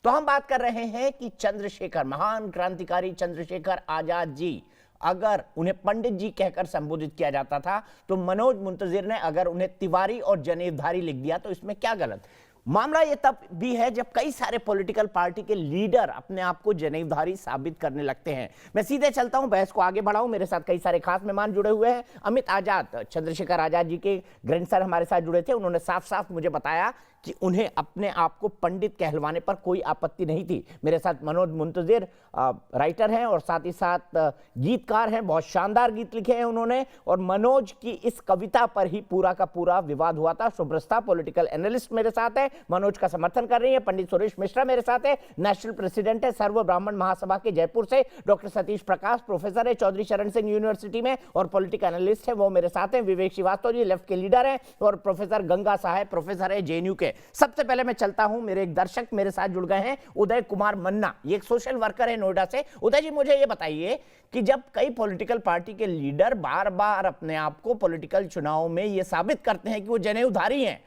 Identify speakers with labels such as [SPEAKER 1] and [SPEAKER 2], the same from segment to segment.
[SPEAKER 1] तो हम बात कर रहे हैं कि चंद्रशेखर, महान क्रांतिकारी चंद्रशेखर आजाद जी, अगर उन्हें पंडित जी कहकर संबोधित किया जाता था तो मनोज मुंतजिर ने अगर उन्हें तिवारी और जनेवधारी लिख दिया तो इसमें क्या गलत? मामला यह तब भी है जब कई सारे पॉलिटिकल पार्टी के लीडर अपने आप को जनेवधारी साबित करने लगते हैं। मैं सीधे चलता हूं, बहस को आगे बढ़ाऊं। मेरे साथ कई सारे खास मेहमान जुड़े हुए हैं। अमित आजाद, चंद्रशेखर आजाद जी के ग्रैंडसन हमारे साथ जुड़े थे। उन्होंने साफ साफ मुझे बताया कि उन्हें अपने आप को पंडित कहलवाने पर कोई आपत्ति नहीं थी। मेरे साथ मनोज मुंतजिर राइटर हैं और साथ ही साथ गीतकार हैं, बहुत शानदार गीत लिखे हैं उन्होंने, और मनोज की इस कविता पर ही पूरा का पूरा विवाद हुआ था। शुभ्रस्ता पॉलिटिकल एनालिस्ट मेरे साथ है, मनोज का समर्थन कर रही है। पंडित सुरेश मिश्रा मेरे साथ है, नेशनल प्रेसिडेंट है सर्व ब्राह्मण महासभा के जयपुर से। डॉक्टर सतीश प्रकाश प्रोफेसर है चौधरी चरण सिंह यूनिवर्सिटी में और पॉलिटिकल एनालिस्ट है, वो मेरे साथ हैं। विवेक श्रीवास्तव जी लेफ्ट के लीडर हैं और प्रोफेसर गंगा साहब प्रोफेसर है जेएनयू के। सबसे पहले मैं चलता हूं, मेरे एक दर्शक मेरे साथ जुड़ गए हैं, उदय कुमार मन्ना, ये एक सोशल वर्कर है नोएडा से। उदय जी, मुझे ये बताइए कि जब कई पॉलिटिकल पार्टी के लीडर बार बार अपने आप को पॉलिटिकल चुनाव में ये साबित करते हैं कि वो जनेऊधारी हैं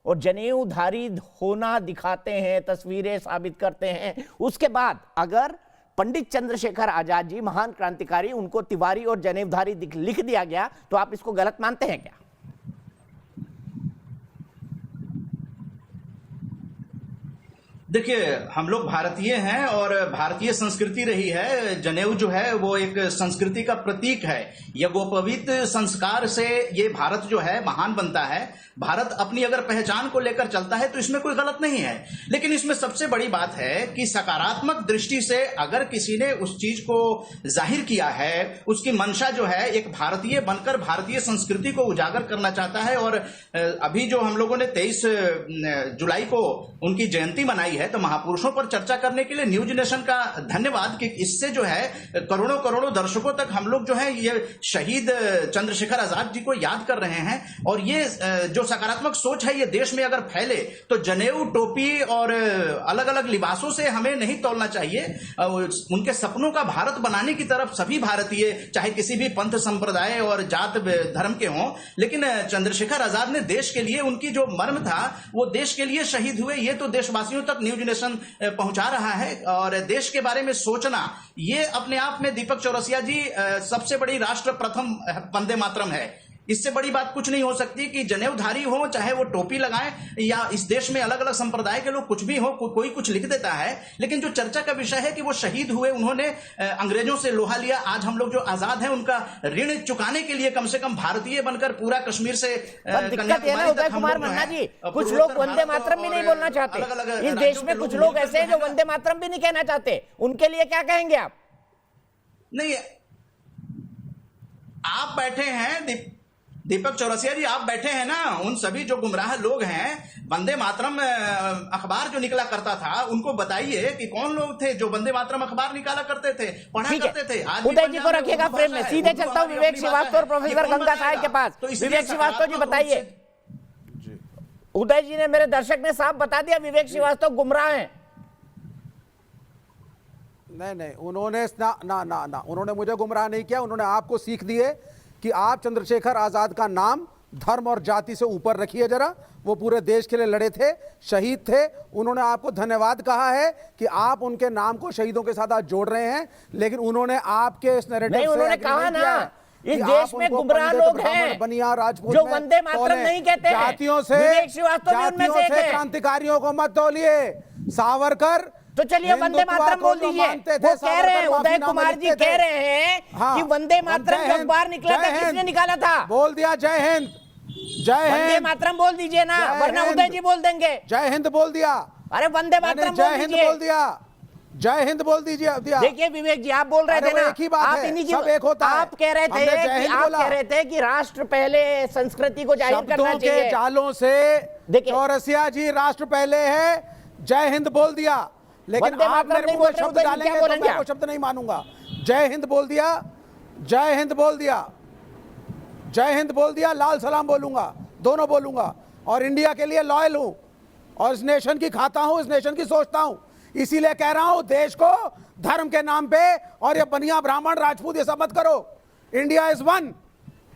[SPEAKER 1] और जनेऊधारी होना दिखाते हैं, तस्वीरें साबित करते हैं, उसके बाद अगर पंडित चंद्रशेखर आजाद जी महान क्रांतिकारी, उनको तिवारी और जनेऊधारी लिख दिया गया तो आप इसको गलत मानते हैं क्या?
[SPEAKER 2] देखिए, हम लोग भारतीय हैं और भारतीय संस्कृति रही है। जनेऊ जो है वो एक संस्कृति का प्रतीक है। यज्ञोपवीत संस्कार से ये भारत जो है महान बनता है। भारत अपनी अगर पहचान को लेकर चलता है तो इसमें कोई गलत नहीं है, लेकिन इसमें सबसे बड़ी बात है कि सकारात्मक दृष्टि से अगर किसी ने उस चीज को जाहिर किया है, उसकी मंशा जो है एक भारतीय बनकर भारतीय संस्कृति को उजागर करना चाहता है। और अभी जो हम लोगों ने 23 जुलाई को उनकी जयंती मनाई है, तो महापुरुषों पर चर्चा करने के लिए न्यूज नेशन का धन्यवाद कि इससे जो है करोड़ों करोड़ों दर्शकों तक हम लोग जो है ये शहीद चंद्रशेखर आजाद जी को याद कर रहे हैं। और ये जो सकारात्मक सोच है ये देश में अगर फैले तो जनेऊ, टोपी और अलग अलग लिबासों से हमें नहीं तौलना चाहिए। उनके सपनों का भारत बनाने की तरफ सभी भारतीय, चाहे किसी भी पंथ संप्रदाय और जात धर्म के हों, लेकिन चंद्रशेखर आजाद ने देश के लिए, उनकी जो मर्म था वो देश के लिए शहीद हुए, ये तो देशवासियों तक न्यूज नेशन पहुंचा रहा है। और देश के बारे में सोचना ये अपने आप में, दीपक चौरसिया जी, सबसे बड़ी राष्ट्र प्रथम वंदे मातरम है। इससे बड़ी बात कुछ नहीं हो सकती कि जनेऊधारी हो, चाहे वो टोपी लगाएं, या इस देश में अलग अलग संप्रदाय के लोग कुछ भी हो, कोई कुछ लिख देता है। लेकिन जो चर्चा का विषय है कि वो शहीद हुए, उन्होंने अंग्रेजों से लोहा लिया, आज हम लोग जो आजाद हैं उनका ऋण चुकाने के लिए कम से कम भारतीय बनकर पूरा कश्मीर से
[SPEAKER 1] दिक्कत है ना उदय कुमार मन्ना जी, कुछ लोग वंदे मातरम भी नहीं बोलना चाहते। इस देश में कुछ लोग ऐसे हैं जो वंदे मातरम भी नहीं कहना चाहते, उनके लिए क्या कहेंगे आप?
[SPEAKER 2] नहीं, आप बैठे हैं दीपक चौरसिया जी, आप बैठे हैं ना, उन सभी जो गुमराह लोग हैं, वंदे मातरम अखबार जो निकला करता था उनको बताइए कि कौन लोग थे जो वंदे मातरम अखबार निकाला करते थे, पढ़ा करते थे। आज
[SPEAKER 1] उदय जी को रखिएगा फ्रेम में। सीधे चलता हूं विवेक श्रीवास्तव और प्रोफेसर गंगा साहब के पास। विवेक श्रीवास्तव जी बताइए। उदय जी ने, मेरे दर्शक ने साफ बता दिया विवेक श्रीवास्तव गुमराह हैं।
[SPEAKER 3] नहीं, उन्होंने ना उन्होंने मुझे गुमराह नहीं किया। उन्होंने आपको सीख दी है कि आप चंद्रशेखर आजाद का नाम धर्म और जाति से ऊपर रखिए जरा। वो पूरे देश के लिए लड़े थे, शहीद थे। उन्होंने आपको धन्यवाद कहा है कि आप उनके नाम को शहीदों के साथ जोड़ रहे हैं, लेकिन उन्होंने आपके इस नैरेटिव से
[SPEAKER 1] उन्होंने कहा ना, इस देश में गुमराह लोग हैं
[SPEAKER 3] बनिया राजपूत
[SPEAKER 1] जो वंदे मातरम नहीं कहते हैं।
[SPEAKER 3] जातियों से क्रांतिकारियों को मत तोलिए। सावरकर,
[SPEAKER 1] तो चलिए वंदे मातरम बोल दीजिए। वो कह रहे हैं, उदय कुमार जी कह रहे हैं कि वंदे मातरम जब बाहर निकला था, किसने निकाला था?
[SPEAKER 3] बोल दिया जय हिंद, जय हिंद।
[SPEAKER 1] वंदे मातरम बोल दीजिए ना, वरना उदय जी बोल देंगे।
[SPEAKER 3] जय हिंद बोल दिया।
[SPEAKER 1] अरे वंदे मातरम
[SPEAKER 3] जय हिंद बोल दिया, जय हिंद बोल दीजिए।
[SPEAKER 1] देखिए विवेक जी, आप बोल रहे थे ना,
[SPEAKER 3] एक ही बात है, सब एक होता है।
[SPEAKER 1] आप कह रहे थे कि राष्ट्र पहले, संस्कृति को जाहिर करना चाहिए।
[SPEAKER 3] के जालों से चौरसिया जी राष्ट्र पहले है, जय हिंद बोल दिया। लेकिन आप मेरे मुंह में शब्द डालेंगे तो मैं वो शब्द नहीं मानूंगा। जय हिंद बोल दिया, जय हिंद बोल दिया, जय हिंद बोल दिया, लाल सलाम बोलूंगा, दोनों बोलूंगा। और इंडिया के लिए लॉयल हूं और इस नेशन की खाता हूं, इस नेशन की सोचता हूं। इसीलिए कह रहा हूं, देश को धर्म के नाम पे और ये बनिया ब्राह्मण राजपूत ये सब मत करो। India is one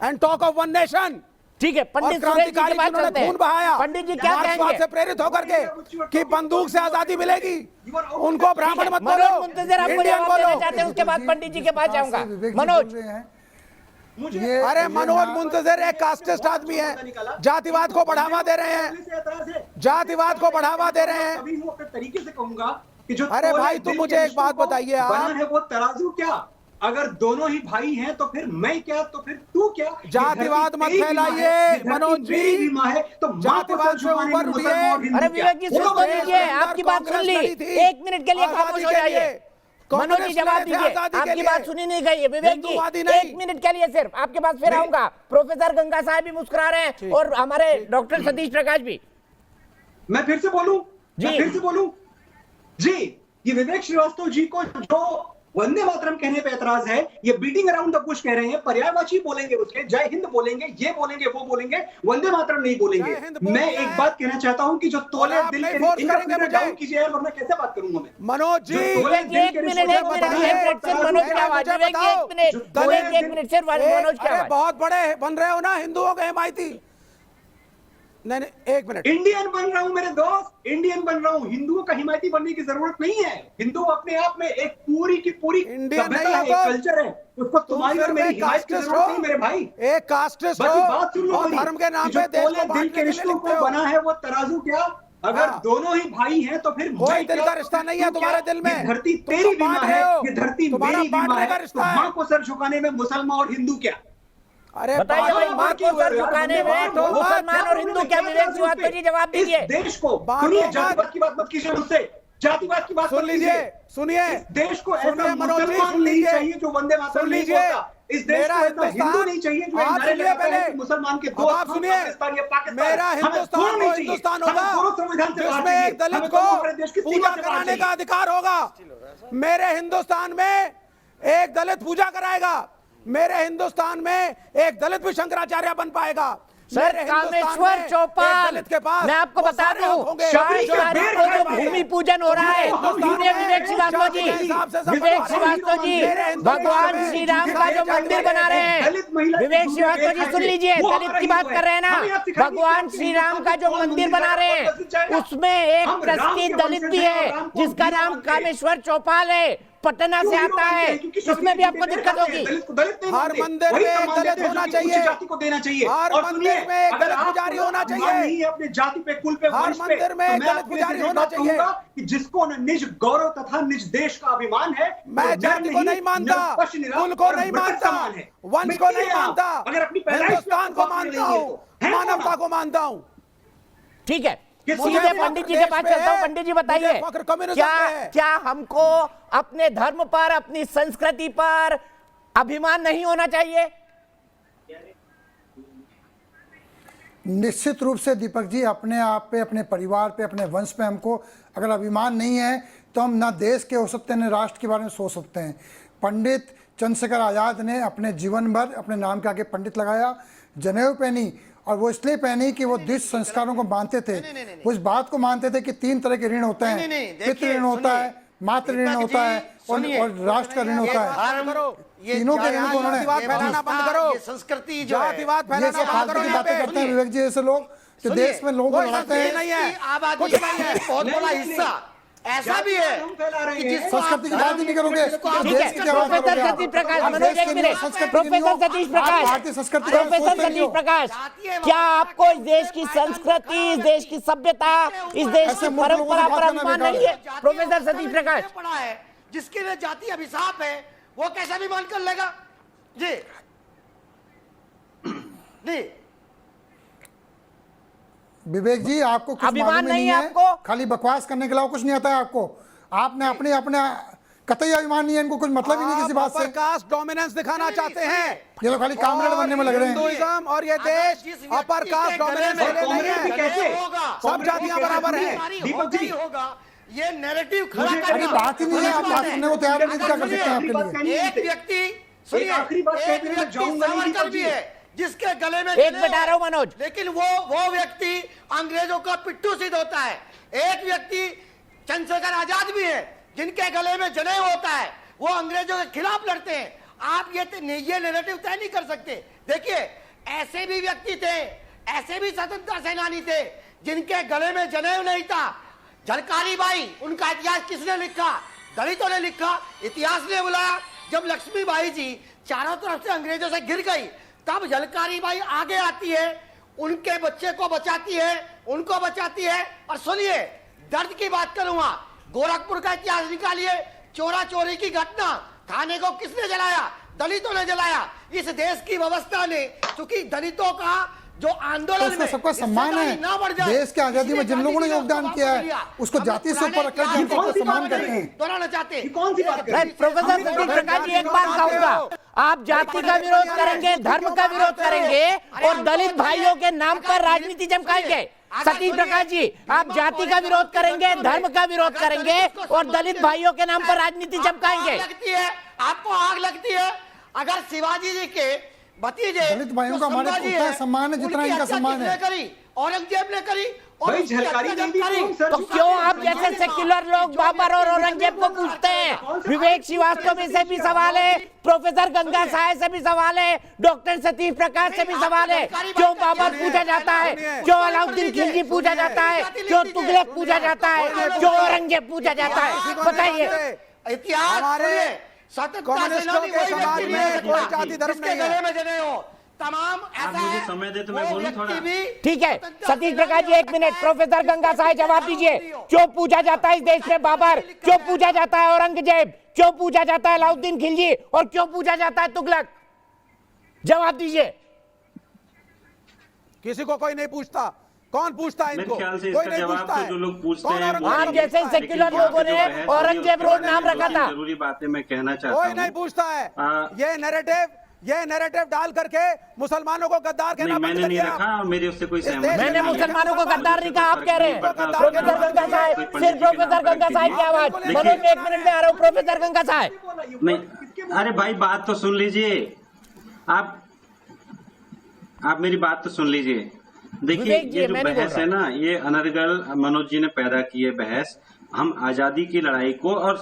[SPEAKER 3] and talk of one nation.
[SPEAKER 1] ठीक है, पंडित सुरेश जी के पास चलते हैं। पंडित जी क्या कहेंगे?
[SPEAKER 3] से प्रेरित होकर के कि बंदूक से आजादी मिलेगी, उनको ब्राह्मण मत बोलो।
[SPEAKER 1] मनोज मुंतजिर आपको जवाब देना चाहते हैं, उसके बाद पंडित जी के पास जाऊंगा। मनोज,
[SPEAKER 3] अरे मनोज मुंतजिर एक कास्टिस्ट आदमी है, जातिवाद को बढ़ावा दे रहे हैं, जातिवाद को बढ़ावा दे रहे हैं।
[SPEAKER 4] तरीके से कहूंगा कि जो
[SPEAKER 3] अरे भाई तुम मुझे एक बात बताइए, आप
[SPEAKER 4] है वो तराजू क्या? अगर दोनों ही भाई हैं तो फिर मैं क्या, तो फिर तू क्या?
[SPEAKER 3] जातिवाद मत फैलाइए मनोज जी,
[SPEAKER 4] माँ है तो
[SPEAKER 3] जातिवाद से ऊपर उठिए।
[SPEAKER 1] अरे विवेक जी सुन तो लीजिए, आपकी बात सुन ली, 1 मिनट के लिए खामोश हो जाइए। मनोज जी जवाब दीजिए, आपकी बात सुनी नहीं गई है। विवेक जी 1 मिनट के लिए सिर्फ आपके पास फिर आऊंगा। प्रोफेसर गंगा साहब भी मुस्कुरा रहे हैं और हमारे डॉक्टर सतीश प्रकाश भी।
[SPEAKER 4] मैं फिर से बोलूं जी, ये विवेक श्रीवास्तव जी को जो वंदे मातरम कहने पे एतराज है, ये बीटिंग अराउंड द बुश कह रहे हैं, पर्यायवाची बोलेंगे, उसके जय हिंद बोलेंगे, ये बोलेंगे, वो बोलेंगे, वंदे मातरम नहीं बोलेंगे। मैं एक बात कहना चाहता हूं कि जो तोले दिल के डाउन कीजिए यार, वरना कैसे बात करूंगा मैं?
[SPEAKER 3] मनोज जी
[SPEAKER 1] एक मिनट सिर्फ मनोज क्या
[SPEAKER 3] बहुत बड़े बन रहे हो ना हिंदुओं के हिमायती। नहीं, 1 मिनट।
[SPEAKER 4] इंडियन बन रहा हूं मेरे दोस्त, इंडियन बन रहा हूं। हिंदुओं का हिमायती बनने की जरूरत नहीं है। हिंदू अपने आप में एक पूरी की पूरी सभ्यता है, एक कल्चर है, उसको तुम्हारी और मेरी हिमायत की जरूरत नहीं मेरे भाई।
[SPEAKER 3] एक कास्टिस्ट हो और धर्म के नाम पे देश को
[SPEAKER 4] दिल के रिश्तों को बना है वो तराजू क्या? अगर दोनों ही भाई हैं तो फिर
[SPEAKER 3] कोई दिल का रिश्ता नहीं है तुम्हारे दिल में।
[SPEAKER 4] धरती तेरी भी माँ है, ये धरती मेरी भी माँ है। माँ को सर झुकाने में मुसलमान और हिंदू क्या?
[SPEAKER 3] अरे
[SPEAKER 1] बताइए भाई, माँ को सर झुकाने में मुसलमान और हिंदू क्या? विवेक श्रीवास्तव जी जवाब दीजिए।
[SPEAKER 4] देश को सुनिए, जातिवाद की बात मत कीजिए मुझसे, जातिवाद की बात
[SPEAKER 3] सुन लीजिए, सुनिए
[SPEAKER 4] देश को ऐसा मुसलमान नहीं चाहिए जो वंदे मातरम नहीं बोलता। इस देश को ऐसा हिंदू नहीं चाहिए जो नारे लगाता है कि मुसलमान के दो
[SPEAKER 3] मेरा हिंदुस्तान वो हिंदुस्तान होगा जिसमें एक दलित को पूजा कराने का अधिकार होगा। मेरे हिंदुस्तान में एक दलित पूजा कराएगा, मेरे हिंदुस्तान में एक दलित भी शंकराचार्य बन पाएगा।
[SPEAKER 1] सर कामेश्वर चौपाल, मैं आपको बता दूं, 22 तारीख को जो भूमि पूजन हो रहा है, विवेक श्रीवास्तव जी भगवान श्री राम का जो मंदिर बना रहे हैं, विवेक श्रीवास्तव जी सुन लीजिए, दलित की बात कर रहे हैं ना, भगवान श्री राम का जो मंदिर बना रहे हैं उसमें एक ट्रस्टी दलित भी है जिसका नाम कामेश्वर चौपाल है, पटना से आता है। इसमें भी आपको दिक्कत होगी।
[SPEAKER 3] हर मंदिर में एक दलित होना चाहिए,
[SPEAKER 4] जाति को देना चाहिए,
[SPEAKER 3] हर मंदिर में एक दलित पुजारी होना चाहिए,
[SPEAKER 4] अपने जाति पे, कुल पे,
[SPEAKER 3] हर मंदिर में एक दलित पुजारी होना चाहिए
[SPEAKER 4] कि जिसको न निज गौरव तथा निज देश का अभिमान है।
[SPEAKER 3] मैं जाति को नहीं मानता, कुल को नहीं मानता, वंश को नहीं मानता, हिंदुस्तान को मानता हूँ, मानवता को मानता हूँ।
[SPEAKER 1] ठीक है, सीधे पंडित जी के पास चलता हूं। पंडित जी बताइए, क्या हमको अपने धर्म पर, अपनी संस्कृति पर अभिमान नहीं होना चाहिए?
[SPEAKER 5] निश्चित रूप से दीपक जी, अपने आप पे, अपने परिवार पे, अपने वंश पे हमको अगर अभिमान नहीं है तो हम ना देश के हो सकते हैं, ना राष्ट्र के बारे में सोच सकते हैं। पंडित चंद्रशेखर आज़ाद ने अपने जीवन भर अपने नाम के आगे पंडित लगाया, जनेऊ पहनी, और वो इसलिए पहनी कि वो दिश संस्कारों को मानते थे। वो इस बात को मानते थे कि 3 तरह के ऋण होते हैं, पितृ ऋण होता है, मातृ ऋण होता है और राष्ट्र का ऋण होता है। तीनों के ऋण को उन्होंने
[SPEAKER 3] फैलाना बंद करो,
[SPEAKER 6] संस्कृति जो है,
[SPEAKER 3] फैलाना बंद करो।
[SPEAKER 5] बातें करते हैं विवेक जी जैसे लोग कि देश में लोगों को लड़ाते हैं,
[SPEAKER 3] नहीं है,
[SPEAKER 6] आबादी का बहुत बड़ा हिस्सा ऐसा भी है कि जिस
[SPEAKER 5] संस्कृति की बात ही नहीं करोगे, देश की आवाज
[SPEAKER 1] प्रोफेसर सतीश प्रकाश, मनोज एक मिनट, प्रोफेसर सतीश प्रकाश,
[SPEAKER 5] भारतीय संस्कृति,
[SPEAKER 1] प्रोफेसर सतीश प्रकाश, क्या आपको इस देश की संस्कृति, इस देश की सभ्यता, इस देश की परंपरा पर अभिमान नहीं है? प्रोफेसर सतीश प्रकाश,
[SPEAKER 6] पढ़ा है जिसके लिए जाति अभिशाप है, वो कैसा अभिमान कर लेगा? जी जी
[SPEAKER 5] विवेक जी, आपको कुछ मालूम नहीं है, खाली बकवास करने के अलावा कुछ नहीं आता है आपको। आपने अपने कतई अभिमान नहीं है, इनको कुछ मतलब ही नहीं किसी बात से।
[SPEAKER 3] कास्ट डोमिनेंस दिखाना चाहते हैं,
[SPEAKER 5] ये लोग खाली कामरेड बनने में लग रहे हैं।
[SPEAKER 3] हिंदुइज्म और ये देश अपर कास्ट डोमिनेंस नहीं है, सब जातियां बराबर हैं।
[SPEAKER 6] दीपक जी होगा ये नैरेटिव खड़ा
[SPEAKER 5] अरे
[SPEAKER 6] करना।
[SPEAKER 5] बात ही नहीं है, आप बात सुनने को तैयार नहीं, क्या कर सकते हैं आपके लिए?
[SPEAKER 6] एक व्यक्ति सुनिए,
[SPEAKER 4] आखिरी बात कहते हैं,
[SPEAKER 6] एक
[SPEAKER 4] जाऊंगा नहीं
[SPEAKER 6] व्यक्ति
[SPEAKER 4] दीपक जी,
[SPEAKER 6] है जिसके गले में
[SPEAKER 1] एक बता रहा हूं मनोज,
[SPEAKER 6] लेकिन वो व्यक्ति अंग्रेजों का पिट्ठू सिद्ध होता है। एक व्यक्ति चंद्रशेखर आजाद भी है जिनके गले में जनेऊ होता है, वो अंग्रेजों के खिलाफ लड़ते हैं। आप ये नैरेटिव तय नहीं कर सकते। देखिए, ऐसे भी व्यक्ति थे, ऐसे भी स्वतंत्रता सेनानी थे जिनके गले में जनेऊ नहीं था। झलकारी बाई, उनका इतिहास किसने लिखा? दलितों ने लिखा। इतिहास ने बुलाया। जब लक्ष्मीबाई जी चारों तरफ से अंग्रेजों से गिर गई, तब झलकारी बाई आगे आती है, उनके बच्चे को बचाती है, उनको बचाती है। और सुनिए, दर्द की बात करूंगा, गोरखपुर का इतिहास निकालिए, चोरा चोरी की घटना, थाने को किसने जलाया? दलितों ने जलाया। इस देश की व्यवस्था ने, चूंकि दलितों का जो आंदोलन
[SPEAKER 5] उसको सबका सम्मान है। देश की आजादी में जिन लोगों ने योगदान किया है उसको जाति से ऊपर रखकर हम सबका सम्मान करते हैं।
[SPEAKER 6] दोहराना चाहते हैं।
[SPEAKER 4] कौन सी बात करें?
[SPEAKER 1] प्रोफेसर सतीश प्रकाश जी, एक बात कहूंगा, आप जाति का विरोध करेंगे, धर्म का विरोध करेंगे और दलित भाइयों के नाम पर राजनीति चमकाएंगे। सतीश प्रकाश जी, आप जाति का विरोध करेंगे, धर्म का विरोध करेंगे और दलित भाइयों के नाम पर राजनीति चमकाएंगे।
[SPEAKER 6] आपको आग लगती है अगर शिवाजी जी के भतीजे
[SPEAKER 5] दलित भाइयों का हमारे उतना सम्मान है जितना इनका सम्मान है।
[SPEAKER 6] औरंगजेब ने करी और
[SPEAKER 4] भाई झलकारी नहीं दी कौन सर?
[SPEAKER 1] तो क्यों आप जैसे सेक्युलर लोग बाबर और औरंगजेब को पूछते हैं? विवेक श्रीवास्तव से भी सवाल है, प्रोफेसर गंगा साय से भी सवाल है, डॉक्टर सतीश प्रकाश से भी सवाल है। क्यों बाबर पूछा जाता है? क्यों अलाउद्दीन खिलजी पूछा जाता है? क्यों तुगलक पूछा जाता है? क्यों औरंगजेब पूछा जाता है? बताइए।
[SPEAKER 6] इतिहास
[SPEAKER 3] कम्युनिस्टों के समाज में कोई जाति धर्म नहीं है।
[SPEAKER 6] तमाम ऐसा है।
[SPEAKER 7] समय दे तो मैं बोलूं थोड़ा।
[SPEAKER 1] ठीक है सतीश प्रकाश जी, एक मिनट। प्रोफेसर गंगा साय जवाब दीजिए। क्यों पूछा जाता है इस देश में बाबर? क्यों पूछा जाता है औरंगजेब? क्यों पूछा जाता है अलाउद्दीन खिलजी? और क्यों पूछा जाता है तुगलक? जवाब दीजिए।
[SPEAKER 3] किसी को कोई नहीं पूछता। कौन पूछता है इनको? कोई नहीं पूछता है।
[SPEAKER 7] जो लोग पूछते हैं
[SPEAKER 1] आप जैसे सेक्युलर लोगों ने औरंगजेब रोड नाम रखा था।
[SPEAKER 7] जरूरी बातें मैं कहना चाहता हूँ।
[SPEAKER 3] कोई नहीं पूछता है। ये नैरेटिव डाल करके मुसलमानों को गद्दार कहना बंद
[SPEAKER 7] मैंने
[SPEAKER 3] कर
[SPEAKER 7] नहीं
[SPEAKER 3] दिया।
[SPEAKER 7] रखा, मेरे उससे कोई सहमति।
[SPEAKER 1] मैंने मुसलमानों को गद्दार नहीं कहा, आप कह रहे हैं। प्रोफेसर गंगा साय, सिर्फ प्रोफेसर गंगा साय की आवाज। मनोज, मैं 1 मिनट में आ रहा हूँ। प्रोफेसर गंगा साय,
[SPEAKER 7] नहीं, अरे भाई बात तो सुन लीजिए। आप मेरी बात तो सुन लीजिए। देखिए, ये जो बहस है ना, ये अनर्गल मनोज जी ने पैदा की है बहस। हम आजादी की लड़ाई को और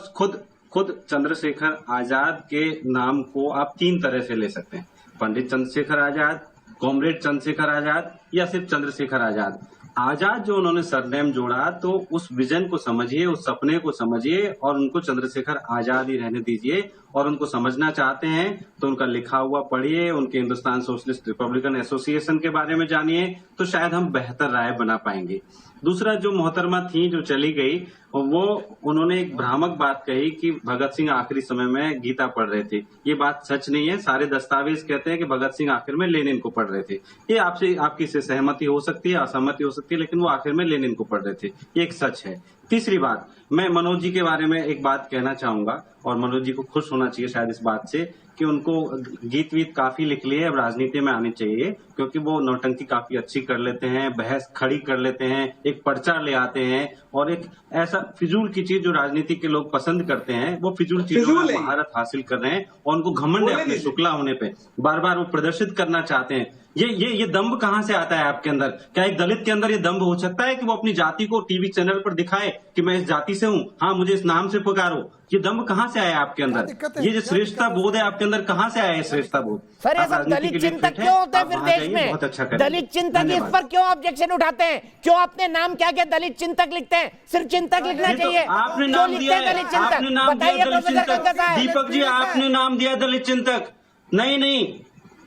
[SPEAKER 7] खुद चंद्रशेखर आजाद के नाम को आप 3 तरह से ले सकते हैं। पंडित चंद्रशेखर आजाद, कॉमरेड चंद्रशेखर आजाद या सिर्फ चंद्रशेखर आजाद। आजाद जो उन्होंने सरनेम जोड़ा, तो उस विजन को समझिए, उस सपने को समझिए और उनको चंद्रशेखर आजाद ही रहने दीजिए। और उनको समझना चाहते हैं तो उनका लिखा हुआ पढ़िए, उनके हिंदुस्तान सोशलिस्ट रिपब्लिकन एसोसिएशन के बारे में जानिए, तो शायद हम बेहतर राय बना पाएंगे। दूसरा, जो मोहतरमा थी जो चली गई, वो उन्होंने एक भ्रामक बात कही कि भगत सिंह आखिरी समय में गीता पढ़ रहे थे। ये बात सच नहीं है। सारे दस्तावेज कहते हैं कि भगत सिंह आखिर में लेनिन को पढ़ रहे थे। ये आपकी इससे सहमति हो सकती है, असहमति हो सकती है, लेकिन वो आखिर में लेनिन को पढ़ रहे थे। ये एक सच है। तीसरी बात, मैं मनोज जी के बारे में एक बात कहना चाहूंगा और मनोज जी को खुश होना चाहिए शायद इस बात से कि उनको गीत वीत काफी लिख लिए, अब राजनीति में आनी चाहिए, क्योंकि वो नौटंकी काफी अच्छी कर लेते हैं, बहस खड़ी कर लेते हैं, एक पर्चा ले आते हैं और एक ऐसा फिजूल की चीज जो राजनीति के लोग पसंद करते हैं, वो फिजूल चीजों में महारत हासिल कर रहे हैं और उनको घमंड है अपने शुक्ला होने पे, बार बार वो प्रदर्शित करना चाहते हैं। ये दम्भ कहाँ से आता है आपके अंदर? क्या एक दलित के अंदर ये दम्भ हो सकता है कि वो अपनी जाति को टीवी चैनल पर दिखाए कि मैं इस जाति से हूँ, हाँ मुझे इस नाम से पुकारो? ये दम्भ कहाँ से आया आपके अंदर? ये जो श्रेष्ठता बोध है आपके अंदर, कहाँ से आया है श्रेष्ठता बोध?
[SPEAKER 1] सर, ये सब दलित चिंतक क्यों होते हैं फिर देश में?
[SPEAKER 7] बहुत अच्छा करें।
[SPEAKER 1] दलित चिंतक इस पर क्यों ऑब्जेक्शन उठाते हैं? क्यों अपने नाम क्या क्या दलित चिंतक लिखते हैं? सिर्फ चिंतक लिखना चाहिए।
[SPEAKER 7] आपने नाम दिया है, आपने नाम दिया दलित चिंतक। दीपक जी, आपने नाम दिया दलित चिंतक।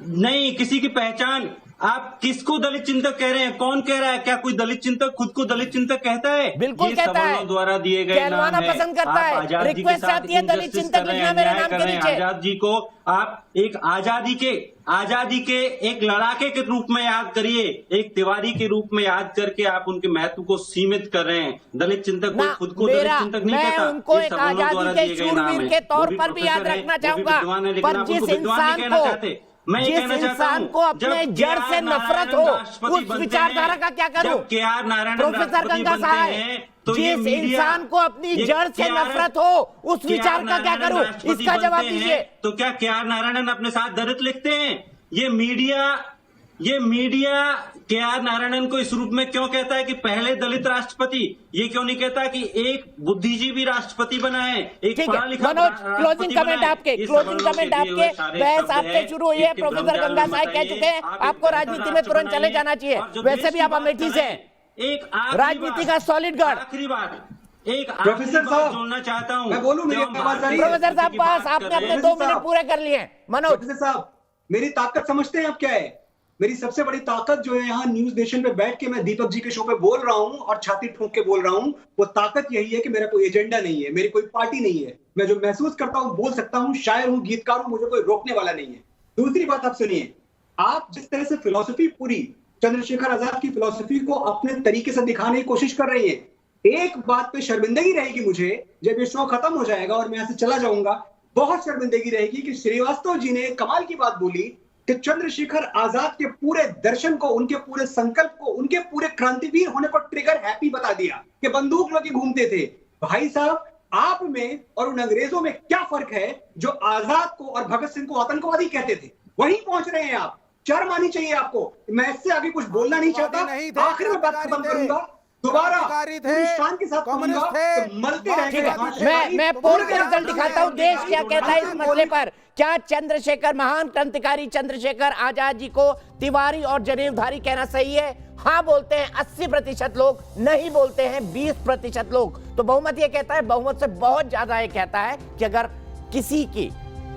[SPEAKER 7] नहीं, किसी की पहचान। आप किसको दलित चिंतक कह रहे हैं? कौन कह रहा है? क्या कोई दलित चिंतक खुद को दलित चिंतक कहता है?
[SPEAKER 1] बिल्कुल कहता है।
[SPEAKER 7] द्वारा दिए गए नाम है।
[SPEAKER 1] पसंद करता है।
[SPEAKER 7] आजाद जी के साथ
[SPEAKER 1] दलित चिंतक लिखना मेरे नाम के नीचे।
[SPEAKER 7] आजाद जी को आप एक आजादी के एक लड़ाके के रूप में याद करिए, एक तिवारी के रूप में याद करके आप उनके महत्व को सीमित कर रहे हैं। दलित चिंतक को खुद को दलित चिंतक नहीं कहता।
[SPEAKER 1] उनको एक आजादी के शूरवीर के तौर पर भी याद रखना चाहूंगा, पर जिस इंसान को अपने जड़ से नफरत हो, उस विचारधारा का क्या करूं? प्रोफेसर गंगा साहब, जिस इंसान को अपनी जड़ से नफरत हो, उस विचार का क्या करूं? इसका जवाब दीजिए।
[SPEAKER 7] तो क्या KR नारायणन अपने साथ दलित लिखते हैं? ये मीडिया ये मीडिया के.आर. नारायणन को इस रूप में क्यों कहता है कि पहले दलित राष्ट्रपति? ये क्यों नहीं कहता कि एक बुद्धिजीवी राष्ट्रपति बना है, एक पढ़ा लिखा
[SPEAKER 1] क्लोजिंग कमेंट आपके, क्लोजिंग कमेंट आपके। बहस आपसे शुरू हुई है, प्रोफेसर गंगा साहब कह चुके हैं आपको राजनीति में तुरंत चले जाना चाहिए। वैसे भी आप अमेठी से हैं,
[SPEAKER 7] एक
[SPEAKER 1] राजनीति का सॉलिड गढ़।
[SPEAKER 7] आखिरी बात, एक
[SPEAKER 4] प्रोफेसर साहब
[SPEAKER 7] जोड़ना चाहता हूं,
[SPEAKER 4] मैं बोलूं, मेरी आवाज आ रही है?
[SPEAKER 1] प्रोफेसर साहब पास आपने अपने 2 मिनट पूरे कर लिए। मनोज
[SPEAKER 4] प्रोफेसर साहब, मेरी ताकत समझते हैं आप क्या है? मेरी सबसे बड़ी ताकत जो है, यहाँ न्यूज नेशन पे बैठ के मैं दीपक जी के शो पे बोल रहा हूँ और छाती ठोक के बोल रहा हूँ, वो ताकत यही है कि मेरा कोई एजेंडा नहीं है, मेरी कोई पार्टी नहीं है। मैं जो महसूस करता हूँ बोल सकता हूँ, शायर हूँ, गीतकार हूँ, मुझे कोई रोकने वाला नहीं है। दूसरी बात आप सुनिए, आप जिस तरह से फिलॉसफी पूरी चंद्रशेखर आजाद की फिलॉसफी को अपने तरीके से दिखाने की कोशिश कर रही है, एक बात पे शर्मिंदगी रहेगी मुझे, जब ये शो खत्म हो जाएगा और मैं यहाँ से चला जाऊंगा, बहुत शर्मिंदगी रहेगी कि श्रीवास्तव जी ने कमाल की बात बोली कि चंद्रशेखर आजाद के पूरे दर्शन को, उनके पूरे संकल्प को, उनके पूरे क्रांतिवीर होने को ट्रिगर हैप्पी बता दिया कि बंदूक लेके घूमते थे। भाई साहब, आप में और उन अंग्रेजों में क्या फर्क है जो आजाद को और भगत सिंह को आतंकवादी कहते थे? वहीं पहुंच रहे हैं आप। शर्म आनी चाहिए आपको। मैं इससे आगे कुछ बोलना नहीं चाहता। आखिर में बात खत्म करूंगा, दोबारा पूरी शान के साथ कहूंगा कि मलते रहेंगे।
[SPEAKER 1] मैं पोल के रिजल्ट दिखाता हूं, देश क्या कहता है इस मसले पर। क्या चंद्रशेखर, महान क्रांतिकारी चंद्रशेखर आजाद जी को तिवारी और जनेऊधारी कहना सही है? हाँ बोलते हैं 80% लोग, नहीं बोलते हैं 20% लोग। तो बहुमत ये कहता है, बहुमत से बहुत ज्यादा ये कहता है कि अगर किसी की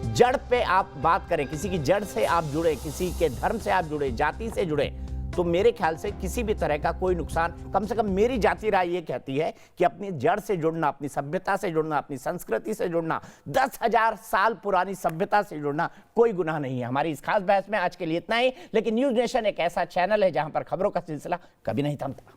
[SPEAKER 1] जड़ पे आप बात करें, किसी की जड़ से आप जुड़े, किसी के धर्म से आप जुड़े, जाति से जुड़े, तो मेरे ख्याल से किसी भी तरह का कोई नुकसान, कम से कम मेरी जाति राय ये कहती है कि अपनी जड़ से जुड़ना, अपनी सभ्यता से जुड़ना, अपनी संस्कृति से जुड़ना, 10,000 साल पुरानी सभ्यता से जुड़ना कोई गुनाह नहीं है। हमारी इस खास बहस में आज के लिए इतना ही, लेकिन न्यूज नेशन एक ऐसा चैनल है जहां पर खबरों का सिलसिला कभी नहीं थमता।